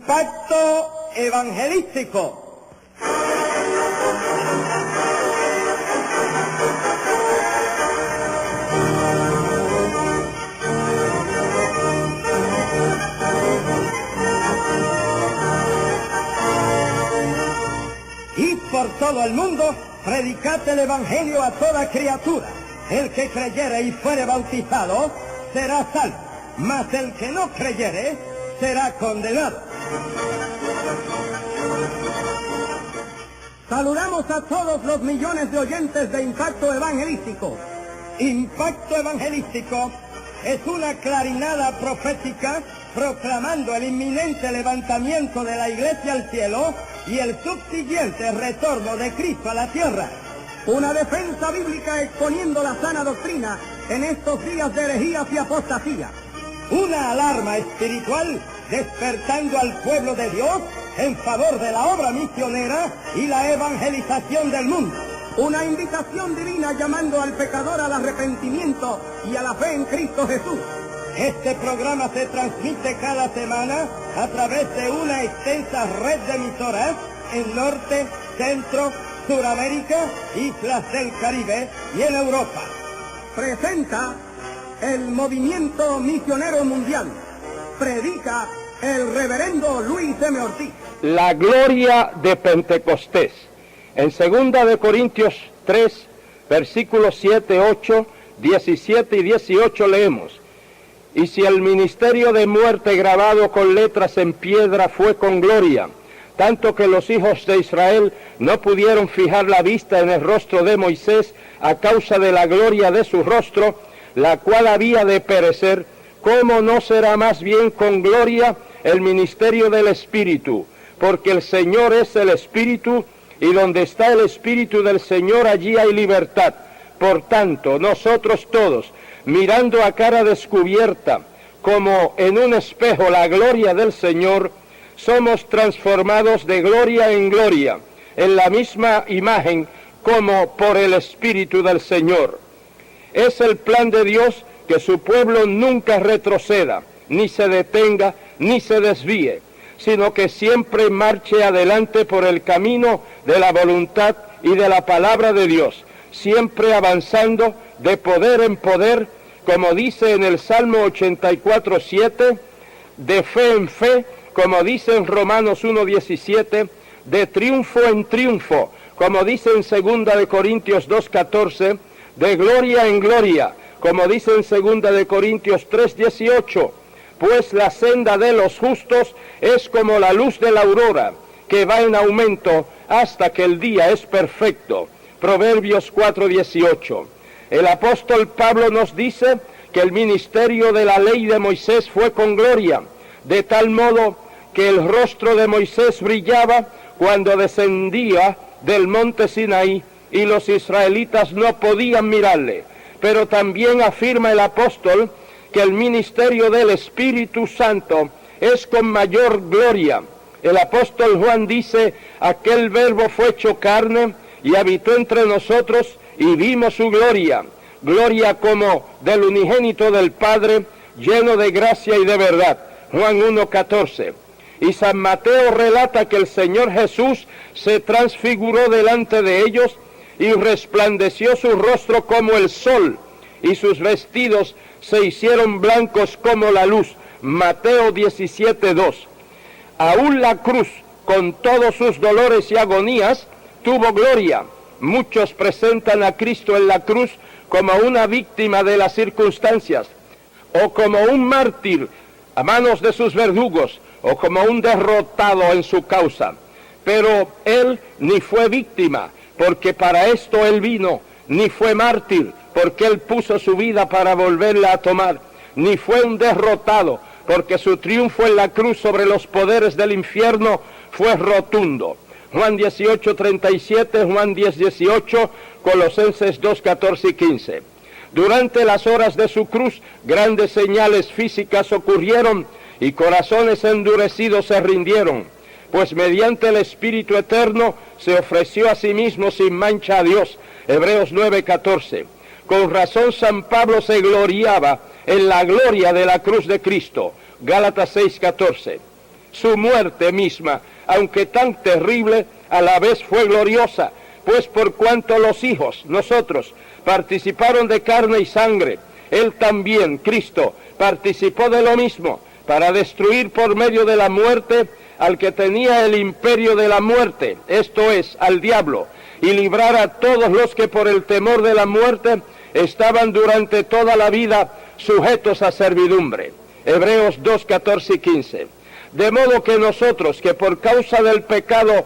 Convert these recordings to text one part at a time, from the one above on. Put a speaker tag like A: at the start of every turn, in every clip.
A: Impacto evangelístico. Y por todo el mundo, predicad el evangelio a toda criatura. El que creyere y fuere bautizado será salvo, mas el que no creyere será condenado. Saludamos a todos los millones de oyentes de Impacto Evangelístico. Impacto Evangelístico es una clarinada profética proclamando el inminente levantamiento de la Iglesia al cielo y el subsiguiente retorno de Cristo a la tierra. Una defensa bíblica exponiendo la sana doctrina en estos días de herejías y apostasía. Una alarma espiritual despertando al pueblo de Dios en favor de la obra misionera y la evangelización del mundo. Una invitación divina llamando al pecador al arrepentimiento y a la fe en Cristo Jesús. Este programa se transmite cada semana a través de una extensa red de emisoras en Norte, Centro, Suramérica, Islas del Caribe y en Europa. Presenta el Movimiento Misionero Mundial. Predica el reverendo Luis M. Ortiz.
B: La gloria de Pentecostés. En 2 de Corintios 3, versículos 7, 8, 17 y 18 leemos: y si el ministerio de muerte grabado con letras en piedra fue con gloria, tanto que los hijos de Israel no pudieron fijar la vista en el rostro de Moisés a causa de la gloria de su rostro, la cual había de perecer, ¿cómo no será más bien con gloria el ministerio del Espíritu? Porque el Señor es el Espíritu, y donde está el Espíritu del Señor, allí hay libertad. Por tanto, nosotros todos, mirando a cara descubierta, como en un espejo la gloria del Señor, somos transformados de gloria en gloria, en la misma imagen como por el Espíritu del Señor. Es el plan de Dios que su pueblo nunca retroceda, ni se detenga, ni se desvíe, sino que siempre marche adelante por el camino de la voluntad y de la palabra de Dios, siempre avanzando de poder en poder, como dice en el Salmo 84, 7, de fe en fe, como dice en Romanos 1, 17, de triunfo en triunfo, como dice en 2 de Corintios 2, 14, de gloria en gloria, como dice en 2 de Corintios 3, 18, pues la senda de los justos es como la luz de la aurora, que va en aumento hasta que el día es perfecto. Proverbios 4, 18. El apóstol Pablo nos dice que el ministerio de la ley de Moisés fue con gloria, de tal modo que el rostro de Moisés brillaba cuando descendía del monte Sinaí y los israelitas no podían mirarle. Pero también afirma el apóstol que el ministerio del Espíritu Santo es con mayor gloria. El apóstol Juan dice: aquel verbo fue hecho carne y habitó entre nosotros y vimos su gloria, gloria como del unigénito del Padre, lleno de gracia y de verdad. Juan 1:14. Y San Mateo relata que el Señor Jesús se transfiguró delante de ellos y resplandeció su rostro como el sol, y sus vestidos se hicieron blancos como la luz. Mateo 17:2. Aún la cruz, con todos sus dolores y agonías, tuvo gloria. Muchos presentan a Cristo en la cruz como una víctima de las circunstancias, o como un mártir a manos de sus verdugos, o como un derrotado en su causa. Pero él ni fue víctima, porque para esto él vino, ni fue mártir, porque él puso su vida para volverla a tomar, ni fue un derrotado, porque su triunfo en la cruz sobre los poderes del infierno fue rotundo. Juan 18:37, Juan 10:18, Colosenses 2:14 y 15. Durante las horas de su cruz, grandes señales físicas ocurrieron y corazones endurecidos se rindieron, pues mediante el Espíritu Eterno se ofreció a sí mismo sin mancha a Dios. Hebreos 9:14. Con razón San Pablo se gloriaba en la gloria de la cruz de Cristo. Gálatas 6:14. su muerte misma, aunque tan terrible, a la vez fue gloriosa, pues por cuanto los hijos, nosotros, participaron de carne y sangre, él también, Cristo, participó de lo mismo, para destruir por medio de la muerte al que tenía el imperio de la muerte, esto es, al diablo, y librar a todos los que por el temor de la muerte estaban durante toda la vida sujetos a servidumbre. Hebreos 2, 14 y 15. De modo que nosotros, que por causa del pecado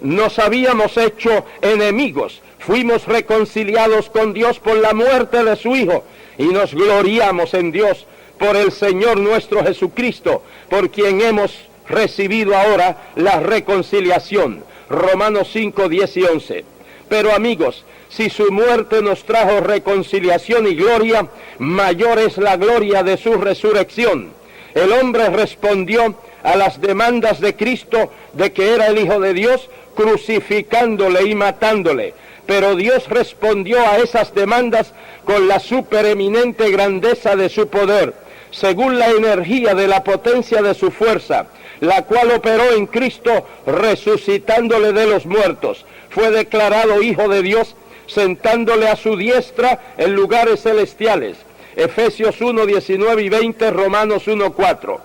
B: nos habíamos hecho enemigos, fuimos reconciliados con Dios por la muerte de su Hijo, y nos gloriamos en Dios por el Señor nuestro Jesucristo, por quien hemos recibido ahora la reconciliación. Romanos 5, 10 y 11. Pero amigos, si su muerte nos trajo reconciliación y gloria, mayor es la gloria de su resurrección. El hombre respondió a las demandas de Cristo de que era el Hijo de Dios, crucificándole y matándole. Pero Dios respondió a esas demandas con la supereminente grandeza de su poder, según la energía de la potencia de su fuerza, la cual operó en Cristo resucitándole de los muertos. Fue declarado Hijo de Dios, sentándole a su diestra en lugares celestiales. Efesios 1, 19 y 20, Romanos 1, 4.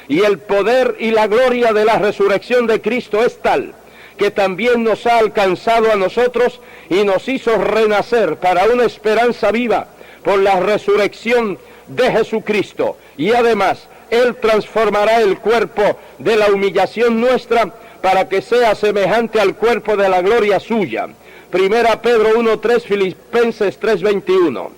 B: Y el poder y la gloria de la resurrección de Cristo es tal, que también nos ha alcanzado a nosotros y nos hizo renacer para una esperanza viva por la resurrección de Jesucristo. Y además, Él transformará el cuerpo de la humillación nuestra para que sea semejante al cuerpo de la gloria suya. Primera Pedro 1:3, Filipenses 3:21.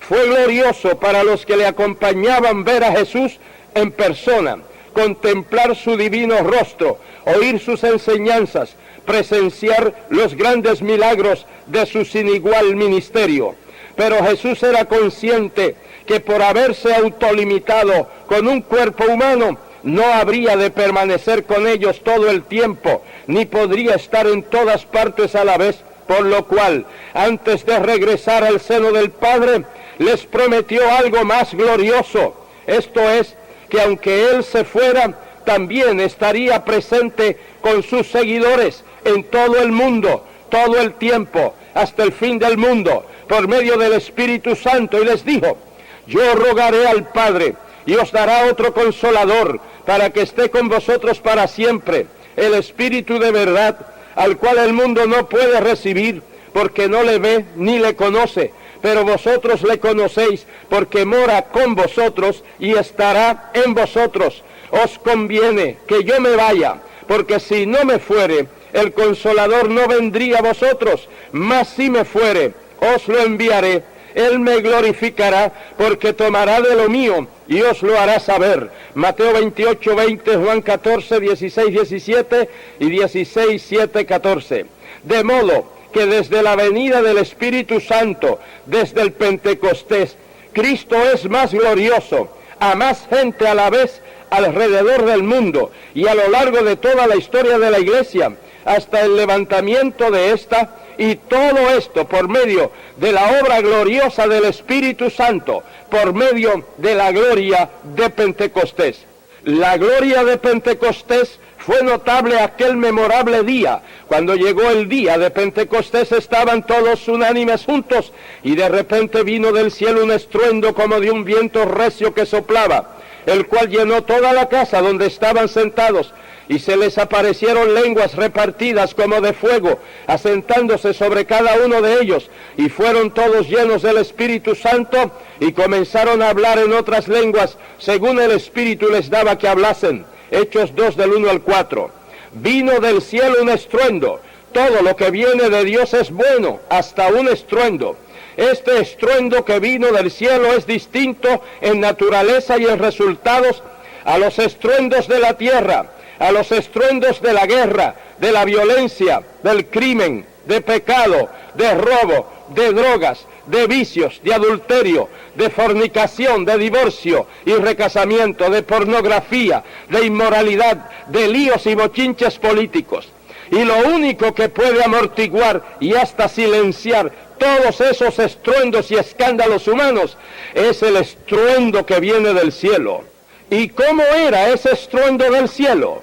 B: Fue glorioso para los que le acompañaban ver a Jesús en persona, contemplar su divino rostro, oír sus enseñanzas, presenciar los grandes milagros de su sin igual ministerio. Pero Jesús era consciente que por haberse autolimitado con un cuerpo humano, no habría de permanecer con ellos todo el tiempo, ni podría estar en todas partes a la vez, por lo cual, antes de regresar al seno del Padre, les prometió algo más glorioso. Esto es, que aunque Él se fuera, también estaría presente con sus seguidores en todo el mundo, todo el tiempo, hasta el fin del mundo, por medio del Espíritu Santo. Y les dijo: yo rogaré al Padre, y os dará otro Consolador, para que esté con vosotros para siempre, el Espíritu de verdad, al cual el mundo no puede recibir, porque no le ve ni le conoce, pero vosotros le conocéis, porque mora con vosotros y estará en vosotros. Os conviene que yo me vaya, porque si no me fuere, el Consolador no vendría a vosotros, mas si me fuere, os lo enviaré. Él me glorificará, porque tomará de lo mío y os lo hará saber. Mateo 28, 20, Juan 14, 16, 17 y 16, 7, 14. De modo que desde la venida del Espíritu Santo, desde el Pentecostés, Cristo es más glorioso a más gente a la vez alrededor del mundo y a lo largo de toda la historia de la Iglesia, hasta el levantamiento de esta. Y todo esto por medio de la obra gloriosa del Espíritu Santo, por medio de la gloria de Pentecostés. La gloria de Pentecostés fue notable aquel memorable día. Cuando llegó el día de Pentecostés, estaban todos unánimes juntos, y de repente vino del cielo un estruendo como de un viento recio que soplaba, el cual llenó toda la casa donde estaban sentados. Y se les aparecieron lenguas repartidas como de fuego, asentándose sobre cada uno de ellos, y fueron todos llenos del Espíritu Santo, y comenzaron a hablar en otras lenguas, según el Espíritu les daba que hablasen. Hechos 2, del 1 al 4. Vino del cielo un estruendo. Todo lo que viene de Dios es bueno, hasta un estruendo. Este estruendo que vino del cielo es distinto en naturaleza y en resultados a los estruendos de la tierra, a los estruendos de la guerra, de la violencia, del crimen, de pecado, de robo, de drogas, de vicios, de adulterio, de fornicación, de divorcio y recasamiento, de pornografía, de inmoralidad, de líos y bochinches políticos. Y lo único que puede amortiguar y hasta silenciar todos esos estruendos y escándalos humanos es el estruendo que viene del cielo. ¿Y cómo era ese estruendo del cielo?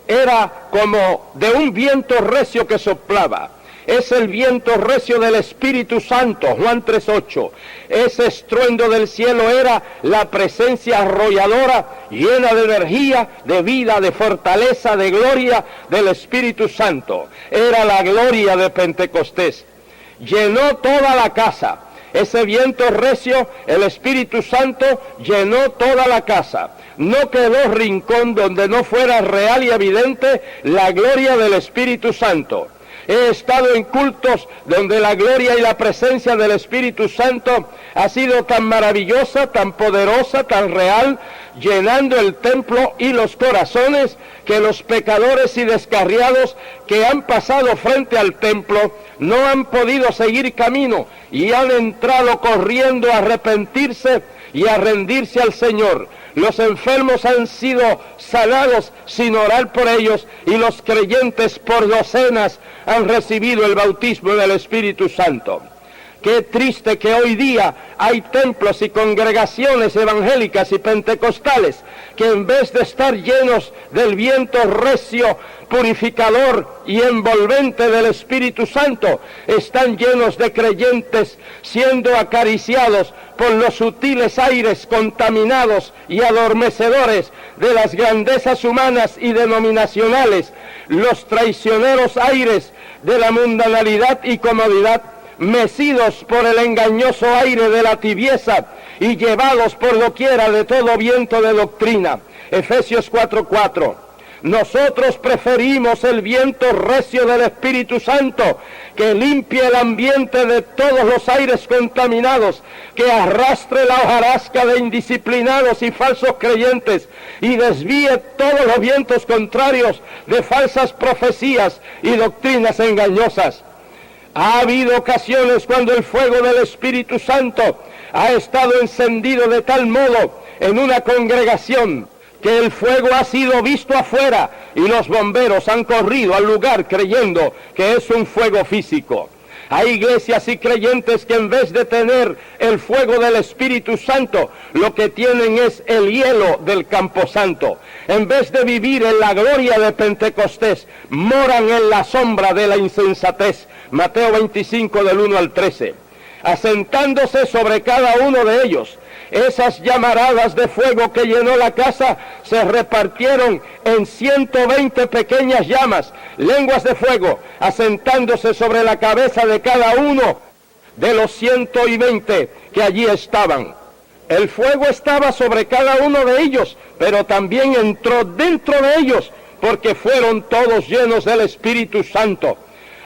B: Era como de un viento recio que soplaba. Es el viento recio del Espíritu Santo, Juan 3:8. Ese estruendo del cielo era la presencia arrolladora, llena de energía, de vida, de fortaleza, de gloria del Espíritu Santo. Era la gloria de Pentecostés. Llenó toda la casa. Ese viento recio, el Espíritu Santo, llenó toda la casa. No quedó rincón donde no fuera real y evidente la gloria del Espíritu Santo. He estado en cultos donde la gloria y la presencia del Espíritu Santo ha sido tan maravillosa, tan poderosa, tan real, llenando el templo y los corazones, que los pecadores y descarriados que han pasado frente al templo no han podido seguir camino y han entrado corriendo a arrepentirse y a rendirse al Señor. Los enfermos han sido sanados sin orar por ellos, y los creyentes por docenas han recibido el bautismo del Espíritu Santo. Qué triste que hoy día hay templos y congregaciones evangélicas y pentecostales que en vez de estar llenos del viento recio, purificador y envolvente del Espíritu Santo, están llenos de creyentes siendo acariciados por los sutiles aires contaminados y adormecedores de las grandezas humanas y denominacionales, los traicioneros aires de la mundanalidad y comodidad, mecidos por el engañoso aire de la tibieza y llevados por doquiera de todo viento de doctrina. Efesios 4:4. Nosotros preferimos el viento recio del Espíritu Santo, que limpie el ambiente de todos los aires contaminados, que arrastre la hojarasca de indisciplinados y falsos creyentes y desvíe todos los vientos contrarios de falsas profecías y doctrinas engañosas. Ha habido ocasiones cuando el fuego del Espíritu Santo ha estado encendido de tal modo en una congregación que el fuego ha sido visto afuera y los bomberos han corrido al lugar creyendo que es un fuego físico. Hay iglesias y creyentes que en vez de tener el fuego del Espíritu Santo, lo que tienen es el hielo del Camposanto. En vez de vivir en la gloria de Pentecostés, moran en la sombra de la insensatez. Mateo 25 del 1 al 13. Asentándose sobre cada uno de ellos, esas llamaradas de fuego que llenó la casa se repartieron en 120 pequeñas llamas, lenguas de fuego, asentándose sobre la cabeza de cada uno de los 120 que allí estaban. El fuego estaba sobre cada uno de ellos, pero también entró dentro de ellos, porque fueron todos llenos del Espíritu Santo.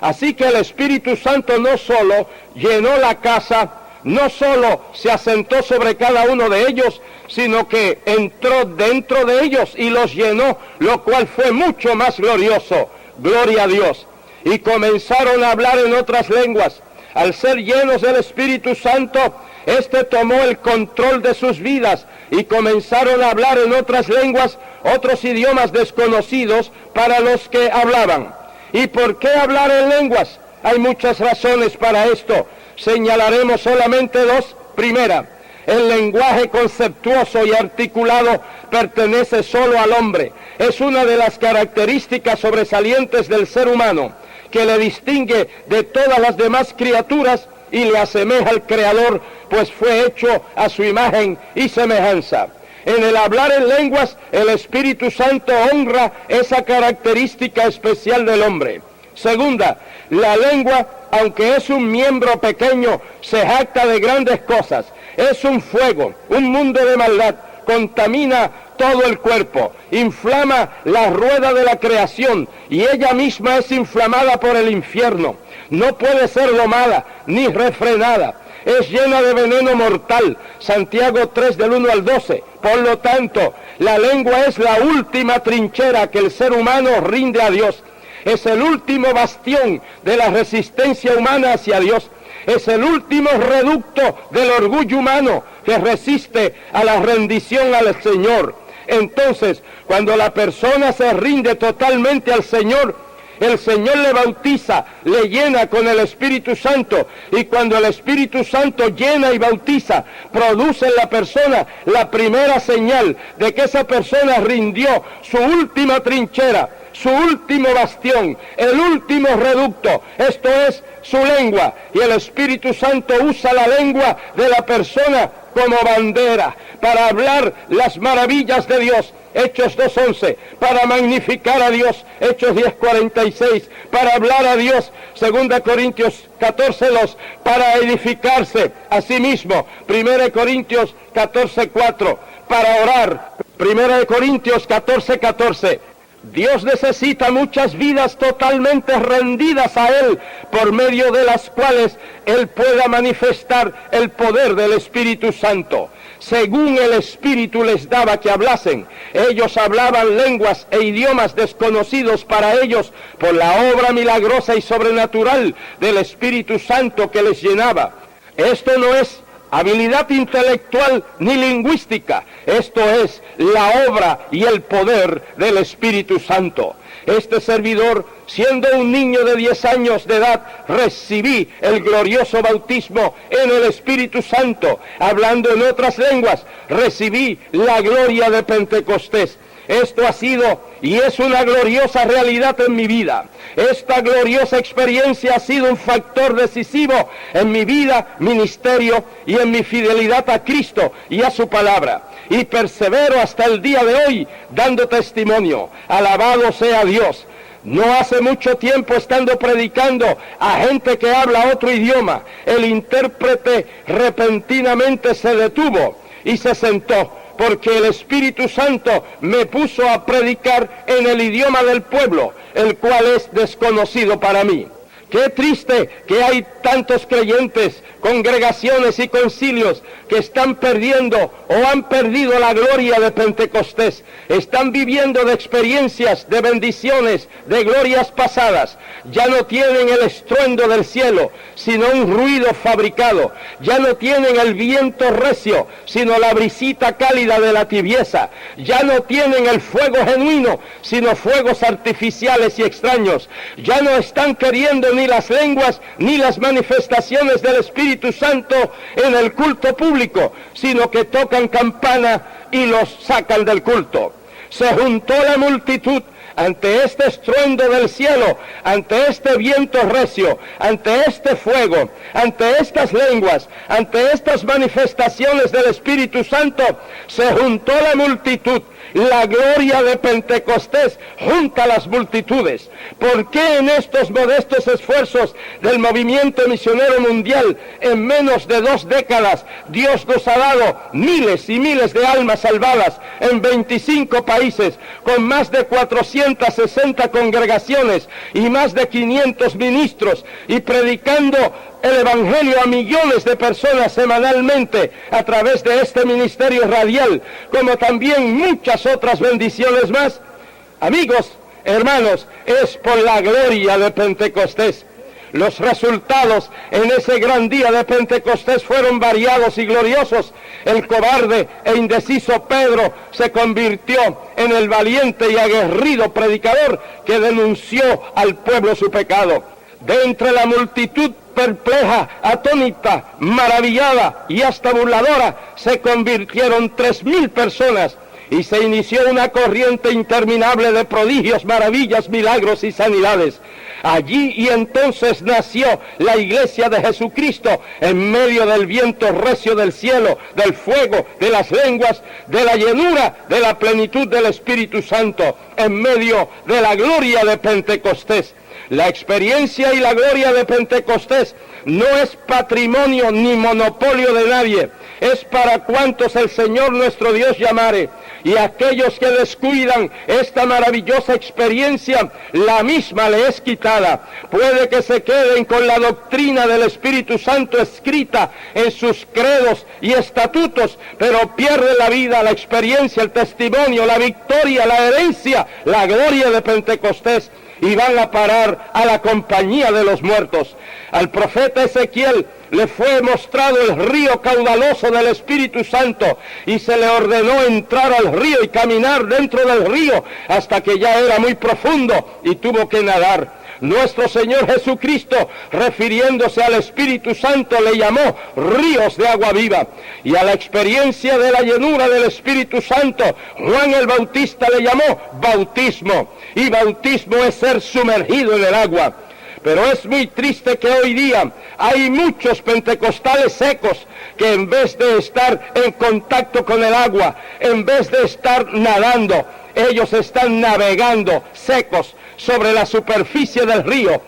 B: Así que el Espíritu Santo no solo llenó la casa, no solo se asentó sobre cada uno de ellos, sino que entró dentro de ellos y los llenó, lo cual fue mucho más glorioso. Gloria a Dios. Y comenzaron a hablar en otras lenguas. Al ser llenos del Espíritu Santo, este tomó el control de sus vidas y comenzaron a hablar en otras lenguas, otros idiomas desconocidos para los que hablaban. ¿Y por qué hablar en lenguas? Hay muchas razones para esto. Señalaremos solamente dos. Primera, el lenguaje conceptuoso y articulado pertenece solo al hombre. Es una de las características sobresalientes del ser humano, que le distingue de todas las demás criaturas y le asemeja al Creador, pues fue hecho a su imagen y semejanza. En el hablar en lenguas, el Espíritu Santo honra esa característica especial del hombre. Segunda, la lengua, aunque es un miembro pequeño, se jacta de grandes cosas. Es un fuego, un mundo de maldad, contamina todo el cuerpo, inflama la rueda de la creación y ella misma es inflamada por el infierno. No puede ser domada ni refrenada. Es llena de veneno mortal. Santiago 3 del 1 al 12. Por lo tanto, la lengua es la última trinchera que el ser humano rinde a Dios. Es el último bastión de la resistencia humana hacia Dios. Es el último reducto del orgullo humano que resiste a la rendición al Señor. Entonces, cuando la persona se rinde totalmente al Señor, El Señor le bautiza, le llena con el Espíritu Santo, y cuando el Espíritu Santo llena y bautiza, produce en la persona la primera señal de que esa persona rindió su última trinchera, su último bastión, el último reducto, esto es su lengua, y el Espíritu Santo usa la lengua de la persona como bandera para hablar las maravillas de Dios, Hechos 2:11, para magnificar a Dios, Hechos 10:46, para hablar a Dios, 2 Corintios 14:2, para edificarse a sí mismo, 1 Corintios 14:4, para orar, 1 Corintios 14:14. Dios necesita muchas vidas totalmente rendidas a Él, por medio de las cuales Él pueda manifestar el poder del Espíritu Santo. Según el Espíritu les daba que hablasen, ellos hablaban lenguas e idiomas desconocidos para ellos por la obra milagrosa y sobrenatural del Espíritu Santo que les llenaba. Esto no es habilidad intelectual ni lingüística, esto es la obra y el poder del Espíritu Santo. Este servidor, siendo un niño de 10 años de edad, recibí el glorioso bautismo en el Espíritu Santo, hablando en otras lenguas, recibí la gloria de Pentecostés. Esto ha sido y es una gloriosa realidad en mi vida. Esta gloriosa experiencia ha sido un factor decisivo en mi vida, ministerio y en mi fidelidad a Cristo y a su palabra. Y persevero hasta el día de hoy dando testimonio. Alabado sea Dios. No hace mucho tiempo, estando predicando a gente que habla otro idioma, el intérprete repentinamente se detuvo y se sentó, porque el Espíritu Santo me puso a predicar en el idioma del pueblo, el cual es desconocido para mí. Qué triste que hay tantos creyentes, congregaciones y concilios que están perdiendo o han perdido la gloria de Pentecostés. Están viviendo de experiencias, de bendiciones, de glorias pasadas. Ya no tienen el estruendo del cielo, sino un ruido fabricado. Ya no tienen el viento recio, sino la brisita cálida de la tibieza. Ya no tienen el fuego genuino, sino fuegos artificiales y extraños. Ya no están queriendo ni las lenguas ni las manifestaciones del Espíritu Santo en el culto público, sino que tocan campana y los sacan del culto. Se juntó la multitud ante este estruendo del cielo, ante este viento recio, ante este fuego, ante estas lenguas, ante estas manifestaciones del Espíritu Santo. Se juntó la multitud. La gloria de Pentecostés junta a las multitudes. ¿Por qué en estos modestos esfuerzos del movimiento misionero mundial, en menos de 2 décadas, Dios nos ha dado miles y miles de almas salvadas en 25 países, con más de 460 congregaciones y más de 500 ministros, y predicando el Evangelio a millones de personas semanalmente a través de este ministerio radial, como también muchas otras bendiciones más? Amigos, hermanos, es por la gloria de Pentecostés. Los resultados en ese gran día de Pentecostés fueron variados y gloriosos. El cobarde e indeciso Pedro se convirtió en el valiente y aguerrido predicador que denunció al pueblo su pecado. De entre la multitud perpleja, atónita, maravillada y hasta burladora, se convirtieron 3,000 personas y se inició una corriente interminable de prodigios, maravillas, milagros y sanidades. Allí y entonces nació la iglesia de Jesucristo en medio del viento recio del cielo, del fuego, de las lenguas, de la llenura, de la plenitud del Espíritu Santo, en medio de la gloria de Pentecostés. La experiencia y la gloria de Pentecostés no es patrimonio ni monopolio de nadie, es para cuantos el Señor nuestro Dios llamare, y aquellos que descuidan esta maravillosa experiencia, la misma le es quitada. Puede que se queden con la doctrina del Espíritu Santo escrita en sus credos y estatutos, pero pierden la vida, la experiencia, el testimonio, la victoria, la herencia, la gloria de Pentecostés, y van a parar a la compañía de los muertos. Al profeta Ezequiel le fue mostrado el río caudaloso del Espíritu Santo y se le ordenó entrar al río y caminar dentro del río hasta que ya era muy profundo y tuvo que nadar. Nuestro Señor Jesucristo, refiriéndose al Espíritu Santo, le llamó ríos de agua viva. Y a la experiencia de la llenura del Espíritu Santo, Juan el Bautista le llamó bautismo. Y bautismo es ser sumergido en el agua. Pero es muy triste que hoy día hay muchos pentecostales secos que en vez de estar en contacto con el agua, en vez de estar nadando, ellos están navegando secos sobre la superficie del río,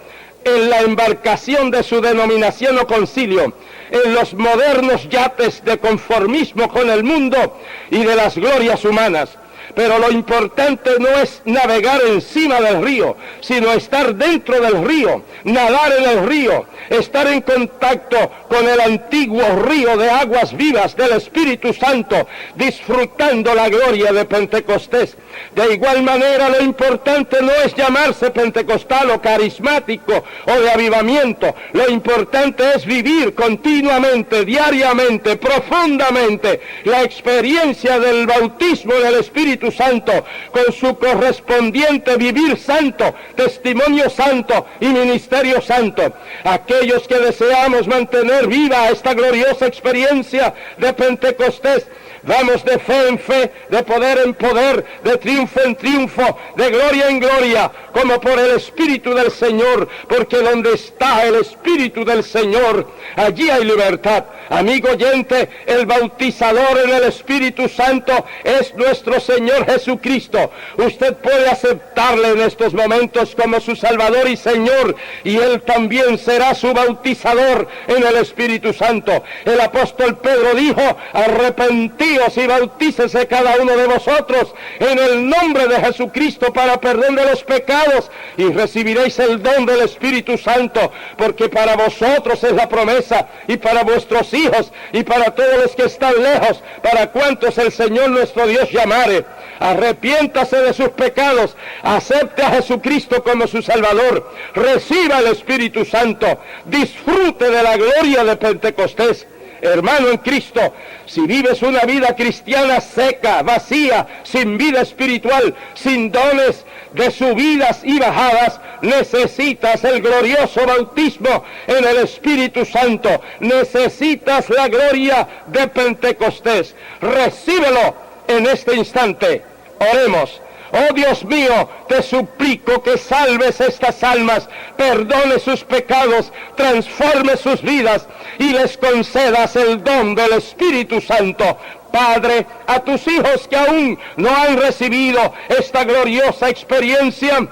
B: en la embarcación de su denominación o concilio, en los modernos yates de conformismo con el mundo y de las glorias humanas. Pero lo importante no es navegar encima del río, sino estar dentro del río, nadar en el río, estar en contacto con el antiguo río de aguas vivas del Espíritu Santo, disfrutando la gloria de Pentecostés. De igual manera, lo importante no es llamarse pentecostal o carismático o de avivamiento. Lo importante es vivir continuamente, diariamente, profundamente la experiencia del bautismo del Espíritu Santo, con su correspondiente vivir santo, testimonio santo y ministerio santo. Aquellos que deseamos mantener viva esta gloriosa experiencia de Pentecostés, vamos de fe en fe, de poder en poder, de triunfo en triunfo, de gloria en gloria, como por el Espíritu del Señor, porque donde está el Espíritu del Señor, allí hay libertad. Amigo oyente, el bautizador en el Espíritu Santo es nuestro Señor Jesucristo. Usted puede aceptarle en estos momentos como su Salvador y Señor, y Él también será su bautizador en el Espíritu Santo. El apóstol Pedro dijo: arrepentíos y bautícese cada uno de vosotros en el nombre de Jesucristo para perdón de los pecados, y recibiréis el don del Espíritu Santo, porque para vosotros es la promesa, y para vuestros hijos, y para todos los que están lejos, para cuantos el Señor nuestro Dios llamare. Arrepiéntase de sus pecados, acepte a Jesucristo como su Salvador, reciba el Espíritu Santo, disfrute de la gloria de Pentecostés. Hermano en Cristo, si vives una vida cristiana seca, vacía, sin vida espiritual, sin dones de subidas y bajadas, necesitas el glorioso bautismo en el Espíritu Santo, necesitas la gloria de Pentecostés. Recíbelo en este instante. Oremos. Oh Dios mío, te suplico que salves estas almas, perdone sus pecados, transforme sus vidas y les concedas el don del Espíritu Santo. Padre, a tus hijos que aún no han recibido esta gloriosa experiencia,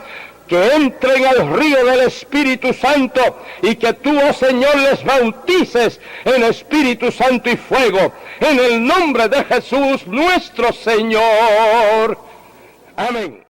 B: que entren al río del Espíritu Santo y que tú, oh Señor, les bautices en Espíritu Santo y fuego, en el nombre de Jesús nuestro Señor. Amén.